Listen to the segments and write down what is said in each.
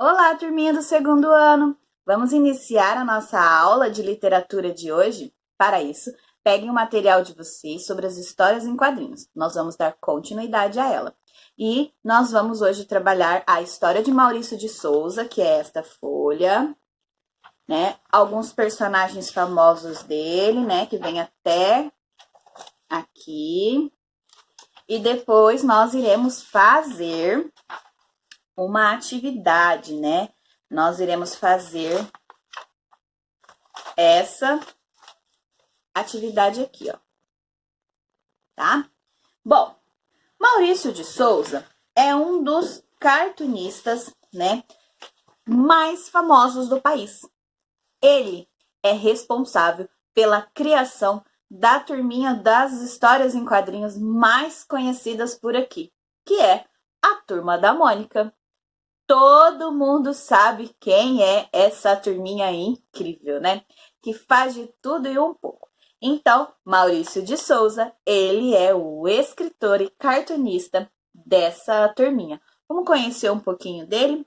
Olá, turminha do segundo ano! Vamos iniciar a nossa aula de literatura de hoje? Para isso, peguem o material de vocês sobre as histórias em quadrinhos. Nós vamos dar continuidade a ela. E nós vamos hoje trabalhar a história de Maurício de Souza, que é esta folha, né? Alguns personagens famosos dele, né? Que vem até aqui. E depois nós iremos fazer uma atividade, né? Nós iremos fazer essa atividade aqui, ó. Tá? Bom, Maurício de Souza é um dos cartunistas, né, mais famosos do país. Ele é responsável pela criação da turminha das histórias em quadrinhos mais conhecidas por aqui, que é a Turma da Mônica. Todo mundo sabe quem é essa turminha incrível, né? Que faz de tudo e um pouco. Então, Maurício de Souza, ele é o escritor e cartunista dessa turminha. Vamos conhecer um pouquinho dele?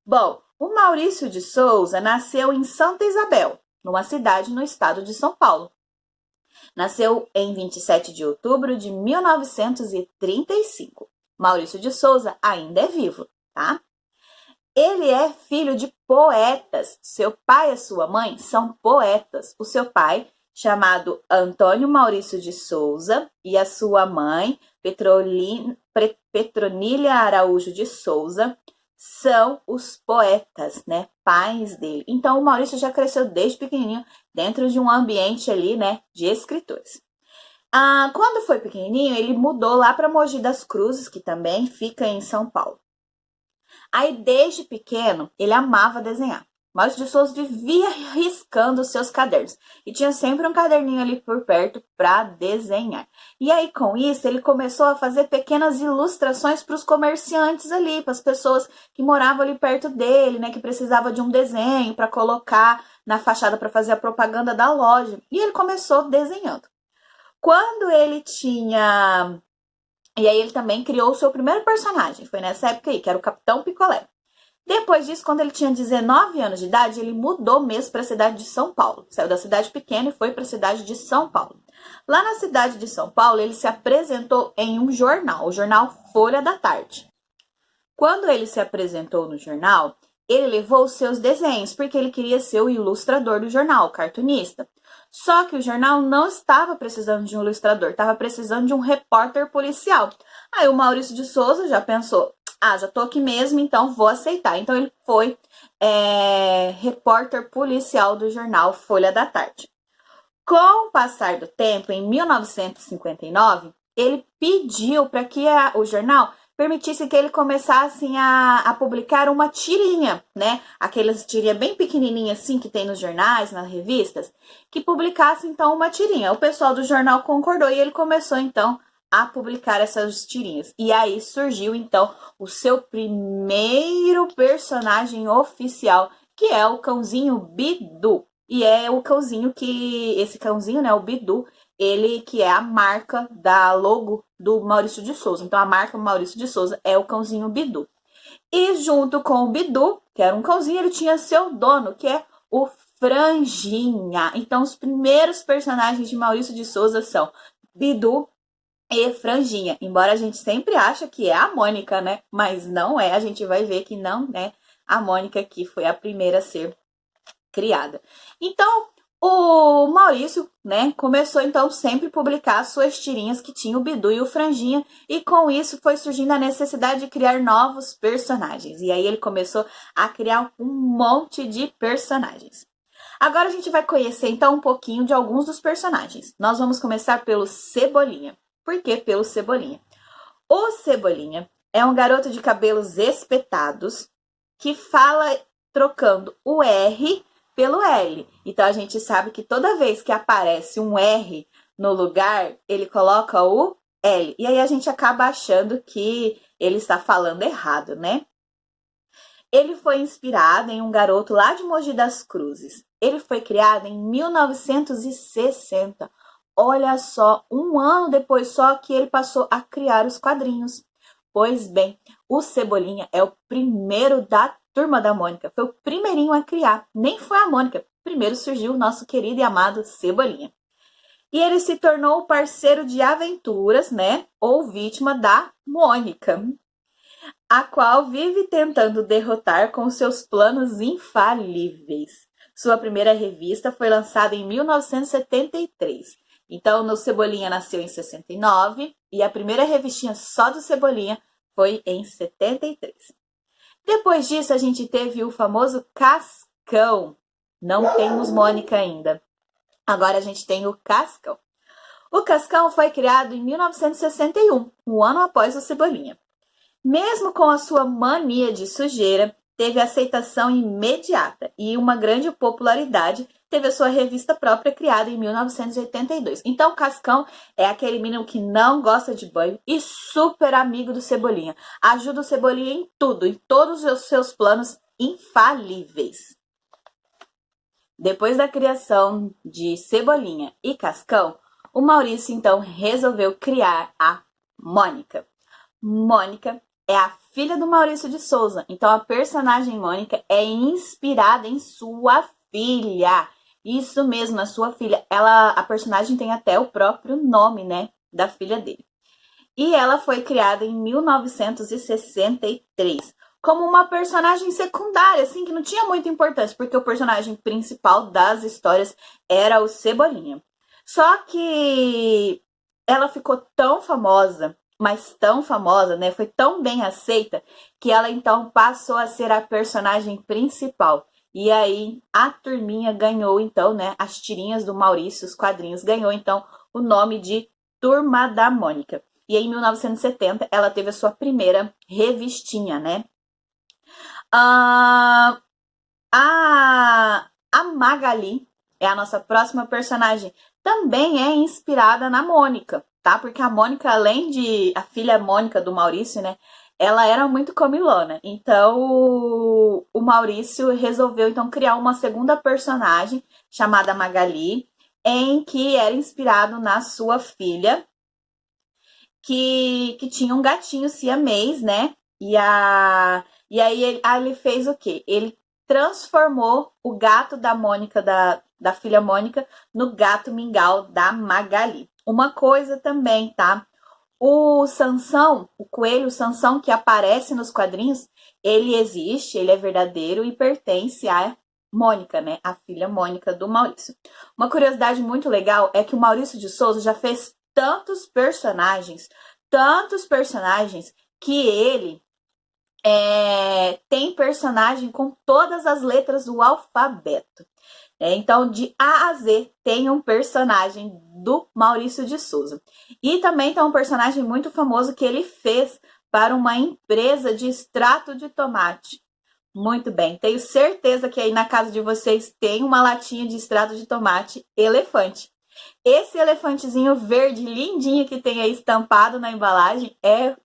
Bom, o Maurício de Souza nasceu em Santa Isabel, numa cidade no estado de São Paulo. Nasceu em 27 de outubro de 1935. Maurício de Souza ainda é vivo, tá? Ele é filho de poetas. Seu pai e sua mãe são poetas. O seu pai, chamado Antônio Maurício de Souza, e a sua mãe, Petronília Araújo de Souza, são os poetas, né? Pais dele. Então, o Maurício já cresceu desde pequenininho dentro de um ambiente ali, né? De escritores. Quando foi pequenininho, ele mudou lá para Mogi das Cruzes, que também fica em São Paulo. Aí, desde pequeno, ele amava desenhar. Maurício de Souza vivia riscando os seus cadernos. E tinha sempre um caderninho ali por perto para desenhar. E aí, com isso, ele começou a fazer pequenas ilustrações para os comerciantes ali, para as pessoas que moravam ali perto dele, né? Que precisava de um desenho para colocar na fachada para fazer a propaganda da loja. E ele começou desenhando. Quando ele tinha... E aí ele também criou o seu primeiro personagem, foi nessa época aí, que era o Capitão Picolé. Depois disso, quando ele tinha 19 anos de idade, ele mudou mesmo para a cidade de São Paulo. Saiu da cidade pequena e foi para a cidade de São Paulo. Lá na cidade de São Paulo, ele se apresentou em um jornal, o jornal Folha da Tarde. Quando ele se apresentou no jornal, ele levou os seus desenhos, porque ele queria ser o ilustrador do jornal, o cartunista. Só que o jornal não estava precisando de um ilustrador, estava precisando de um repórter policial. Aí o Maurício de Souza já pensou, já tô aqui mesmo, então vou aceitar. Então ele foi repórter policial do jornal Folha da Tarde. Com o passar do tempo, em 1959, ele pediu para que o jornal permitisse que ele começasse a publicar uma tirinha, né? Aquelas tirinhas bem pequenininhas assim que tem nos jornais, nas revistas, que publicasse então uma tirinha. O pessoal do jornal concordou e ele começou então a publicar essas tirinhas. E aí surgiu então o seu primeiro personagem oficial, que é o cãozinho Bidu. E é o cãozinho esse cãozinho, né, o Bidu, ele que é a marca da logo do Maurício de Souza. Então, a marca Maurício de Souza é o cãozinho Bidu. E junto com o Bidu, que era um cãozinho, ele tinha seu dono, que é o Franjinha. Então, os primeiros personagens de Maurício de Souza são Bidu e Franjinha. Embora a gente sempre ache que é a Mônica, né? Mas não é, a gente vai ver que não é a Mônica que foi a primeira a ser criada. Então, o Maurício, né, começou então sempre a publicar suas tirinhas que tinha o Bidu e o Franjinha, e com isso foi surgindo a necessidade de criar novos personagens. E aí ele começou a criar um monte de personagens. Agora a gente vai conhecer então um pouquinho de alguns dos personagens. Nós vamos começar pelo Cebolinha. Por que pelo Cebolinha? O Cebolinha é um garoto de cabelos espetados que fala trocando o R pelo L. Então, a gente sabe que toda vez que aparece um R no lugar, ele coloca o L. E aí, a gente acaba achando que ele está falando errado, né? Ele foi inspirado em um garoto lá de Mogi das Cruzes. Ele foi criado em 1960. Olha só, um ano depois só que ele passou a criar os quadrinhos. Pois bem, o Cebolinha é o primeiro da Turma da Mônica. Foi o primeirinho a criar. Nem foi a Mônica. Primeiro surgiu o nosso querido e amado Cebolinha. E ele se tornou o parceiro de aventuras, né? Ou vítima da Mônica, a qual vive tentando derrotar com seus planos infalíveis. Sua primeira revista foi lançada em 1973. Então, no Cebolinha nasceu em 69 e a primeira revistinha só do Cebolinha foi em 73. Depois disso, a gente teve o famoso Cascão. Não temos Mônica ainda. Agora a gente tem o Cascão. O Cascão foi criado em 1961, um ano após o Cebolinha. Mesmo com a sua mania de sujeira, teve aceitação imediata e uma grande popularidade. Teve a sua revista própria criada em 1982. Então, o Cascão é aquele menino que não gosta de banho e super amigo do Cebolinha. Ajuda o Cebolinha em tudo, em todos os seus planos infalíveis. Depois da criação de Cebolinha e Cascão, o Maurício então resolveu criar a Mônica. Mônica é a filha do Maurício de Souza. Então, a personagem Mônica é inspirada em sua filha. Isso mesmo, a sua filha. A personagem tem até o próprio nome, né, da filha dele. E ela foi criada em 1963 como uma personagem secundária, assim, que não tinha muita importância, porque o personagem principal das histórias era o Cebolinha. Só que ela ficou tão famosa, mas tão famosa, né? Foi tão bem aceita que ela então passou a ser a personagem principal. E aí a turminha ganhou então, né? As tirinhas do Maurício, os quadrinhos, ganhou então o nome de Turma da Mônica. E aí, em 1970 ela teve a sua primeira revistinha, né? A Magali é a nossa próxima personagem. Também é inspirada na Mônica, tá? Porque a Mônica, além de a filha Mônica do Maurício, né? Ela era muito comilona. Então, o Maurício resolveu então criar uma segunda personagem chamada Magali, em que era inspirado na sua filha, que tinha um gatinho siamês, né? E aí ele fez o quê? Ele transformou o gato da Mônica, da filha Mônica, no gato mingau da Magali. Uma coisa também, tá? O Sansão, o coelho Sansão que aparece nos quadrinhos, ele existe, ele é verdadeiro e pertence à Mônica, né? A filha Mônica do Maurício. Uma curiosidade muito legal é que o Maurício de Souza já fez tantos personagens, que ele tem personagem com todas as letras do alfabeto. Então, de A a Z, tem um personagem do Maurício de Souza. E também tem um personagem muito famoso que ele fez para uma empresa de extrato de tomate. Muito bem, tenho certeza que aí na casa de vocês tem uma latinha de extrato de tomate elefante. Esse elefantezinho verde lindinho que tem aí estampado na embalagem é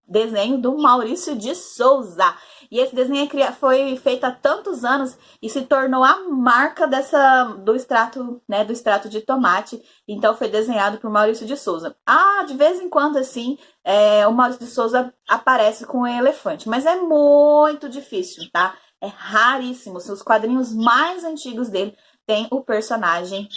desenho do Maurício de Souza. E esse desenho foi feito há tantos anos e se tornou a marca do extrato, né, do extrato de tomate. Então foi desenhado por Maurício de Souza. De vez em quando assim, o Maurício de Souza aparece com um elefante, mas é muito difícil, tá? É raríssimo. Os quadrinhos mais antigos dele tem o personagem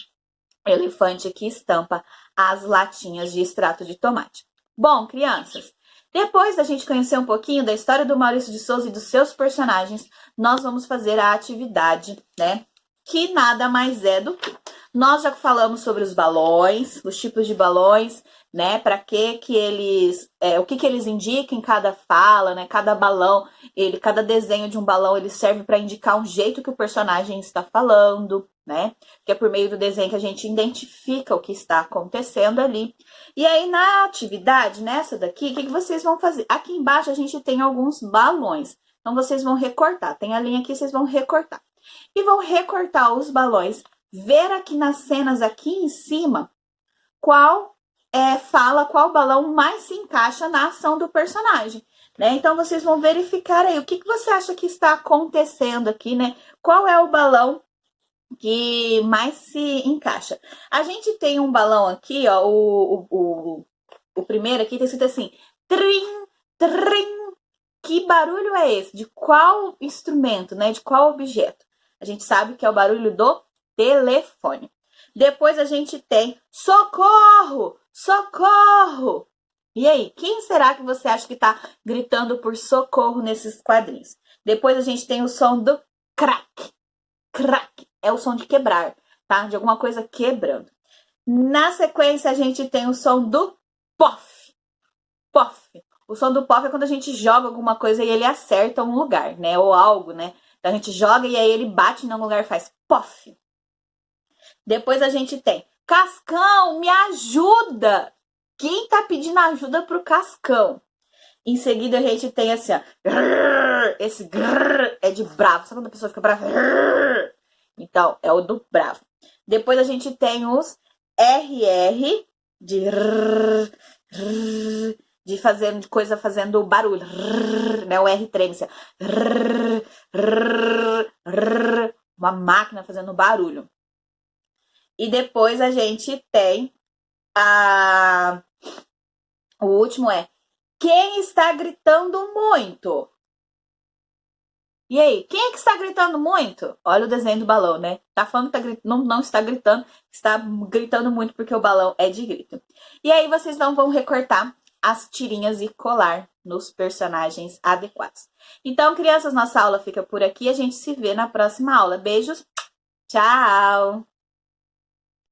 elefante que estampa as latinhas de extrato de tomate. Bom, crianças, depois da gente conhecer um pouquinho da história do Maurício de Souza e dos seus personagens, nós vamos fazer a atividade, né? Que nada mais é do que... Nós já falamos sobre os balões, os tipos de balões, né? Para que eles... o que eles indicam em cada fala, né? Cada balão, cada desenho de um balão, ele serve para indicar um jeito que o personagem está falando, né? Que é por meio do desenho que a gente identifica o que está acontecendo ali. E aí, na atividade, nessa daqui, o que vocês vão fazer? Aqui embaixo a gente tem alguns balões. Então, vocês vão recortar. Tem a linha aqui, vocês vão recortar. E vão recortar os balões. Ver aqui nas cenas, aqui em cima, qual balão mais se encaixa na ação do personagem, né? Então, vocês vão verificar aí o que você acha que está acontecendo aqui, né? Qual é o balão que mais se encaixa? A gente tem um balão aqui, ó, o primeiro aqui tá escrito assim, trim, trim, Que barulho é esse? De qual instrumento, né? De qual objeto? A gente sabe que é o barulho do telefone. Depois a gente tem socorro, socorro. E aí, quem será que você acha que tá gritando por socorro nesses quadrinhos? Depois a gente tem o som do crack. Crack é o som de quebrar, tá? De alguma coisa quebrando. Na sequência a gente tem o som do pof. Pof. O som do pof é quando a gente joga alguma coisa e ele acerta um lugar, né? Ou algo, né? Então a gente joga e aí ele bate em algum lugar e faz pof. Depois a gente tem Cascão, me ajuda! Quem tá pedindo ajuda pro Cascão? Em seguida a gente tem assim, ó. Esse grrr é de bravo. Sabe quando a pessoa fica brava? Então, é o do bravo. Depois a gente tem os RR de de fazer de coisa fazendo barulho, né? O R treme, assim, uma máquina fazendo barulho. E depois a gente tem o último é quem está gritando muito? E aí, quem é que está gritando muito? Olha o desenho do balão, né? Tá falando que tá não está gritando, está gritando muito porque o balão é de grito. E aí vocês não vão recortar as tirinhas e colar nos personagens adequados. Então, crianças, nossa aula fica por aqui. A gente se vê na próxima aula. Beijos, tchau!